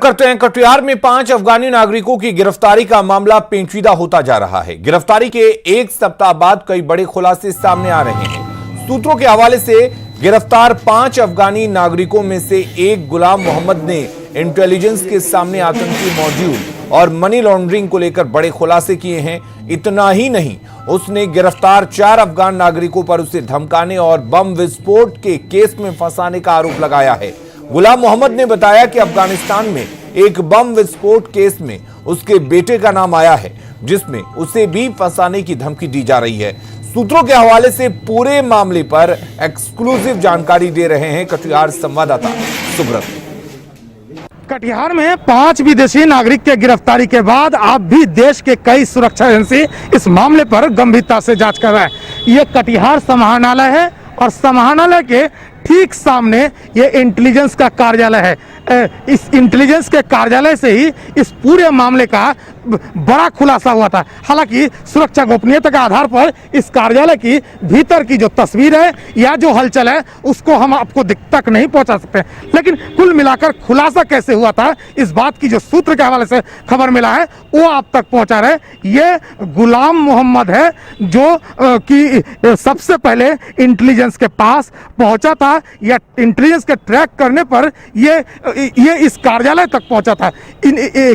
करते हैं। कटिहार में 5 अफगानी नागरिकों की गिरफ्तारी का मामला पेचीदा होता जा रहा है। गिरफ्तारी के एक सप्ताह बाद कई बड़े खुलासे सामने आ रहे हैं। सूत्रों के हवाले से गिरफ्तार 5 अफगानी नागरिकों में से एक गुलाम मोहम्मद ने इंटेलिजेंस के सामने आतंकी मॉड्यूल और मनी लॉन्ड्रिंग को लेकर बड़े खुलासे किए हैं। इतना ही नहीं, उसने गिरफ्तार 4 अफगान नागरिकों पर उसे धमकाने और बम विस्फोट के केस में फंसाने का आरोप लगाया है। गुलाम मोहम्मद ने बताया कि अफगानिस्तान में एक बम विस्फोट केस में उसके बेटे का नाम आया है, जिसमें उसे भी फंसाने की धमकी दी जा रही है। सूत्रों के हवाले से पूरे मामले पर एक्सक्लूसिव जानकारी दे रहे हैं कटिहार संवाददाता सुब्रत। कटिहार में 5 विदेशी नागरिक के गिरफ्तारी के बाद अब भी देश के कई सुरक्षा एजेंसी इस मामले पर गंभीरता से जांच कर रहे हैं। ये कटिहार समाहरणालय है और समाहरणालय के ठीक सामने ये इंटेलिजेंस का कार्यालय है। इस इंटेलिजेंस के कार्यालय से ही इस पूरे मामले का बड़ा खुलासा हुआ था। हालांकि सुरक्षा गोपनीयता के आधार पर इस कार्यालय की भीतर की जो तस्वीर है या जो हलचल है उसको हम आपको तक नहीं पहुंचा सकते, लेकिन कुल मिलाकर खुलासा कैसे हुआ था इस बात की जो सूत्र के हवाले से खबर मिला है वो आप तक पहुंचा रहे। ये गुलाम मोहम्मद है जो कि सबसे पहले इंटेलिजेंस के पास पहुंचा था या इंटेलिजेंस के ट्रैक करने पर ये इस कार्यालय तक पहुंचा था।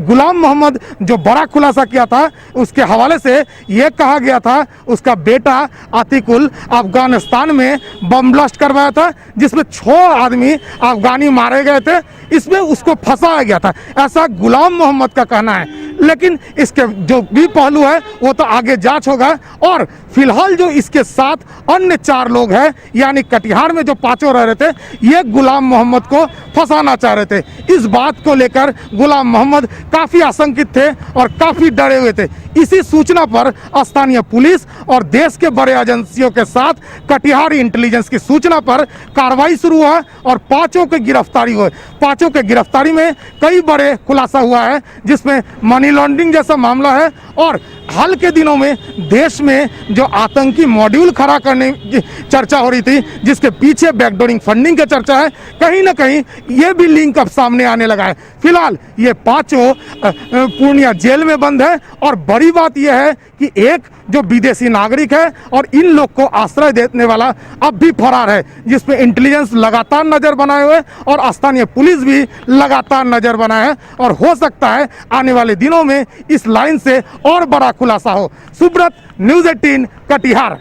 गुलाम मोहम्मद जो बड़ा खुलासा किया था उसके हवाले से यह कहा गया था उसका बेटा आतिकुल अफगानिस्तान में बम ब्लास्ट करवाया था, जिसमें 6 आदमी अफगानी मारे गए थे। इसमें उसको फंसाया गया था, ऐसा गुलाम मोहम्मद का कहना है। लेकिन इसके जो भी पहलू है वो तो आगे जांच होगा। और फिलहाल जो इसके साथ अन्य 4 लोग हैं, यानी कटिहार में जो 5 रह रहे थे, ये गुलाम मोहम्मद को फंसाना चाह रहे थे। इस बात को लेकर गुलाम मोहम्मद काफी आशंकित थे और काफी डरे हुए थे। इसी सूचना पर स्थानीय पुलिस और देश के बड़े एजेंसियों के साथ कटिहार इंटेलिजेंस की सूचना पर कार्रवाई शुरू हुआ और 5 की गिरफ्तारी हुई। 5 के गिरफ्तारी में कई बड़े खुलासा हुआ है, जिसमें मनी लॉन्ड्रिंग जैसा मामला है और हाल के दिनों में देश में जो आतंकी मॉड्यूल खड़ा करने की चर्चा हो रही थी, जिसके पीछे बैकडोरिंग फंडिंग की चर्चा है, कहीं ना कहीं ये भी लिंक अब सामने आने लगा है। फिलहाल ये 5 पूर्णिया जेल में बंद है और बड़ी बात यह है कि एक जो विदेशी नागरिक है और इन लोग को आश्रय देने वाला अब भी फरार है, जिसमें इंटेलिजेंस लगातार नजर बनाए हुए और स्थानीय पुलिस भी लगातार नजर बनाए है। और हो सकता है आने वाले दिनों में इस लाइन से और बड़ा खुलासा हो। सुब्रत, न्यूज़ 18 कटिहार।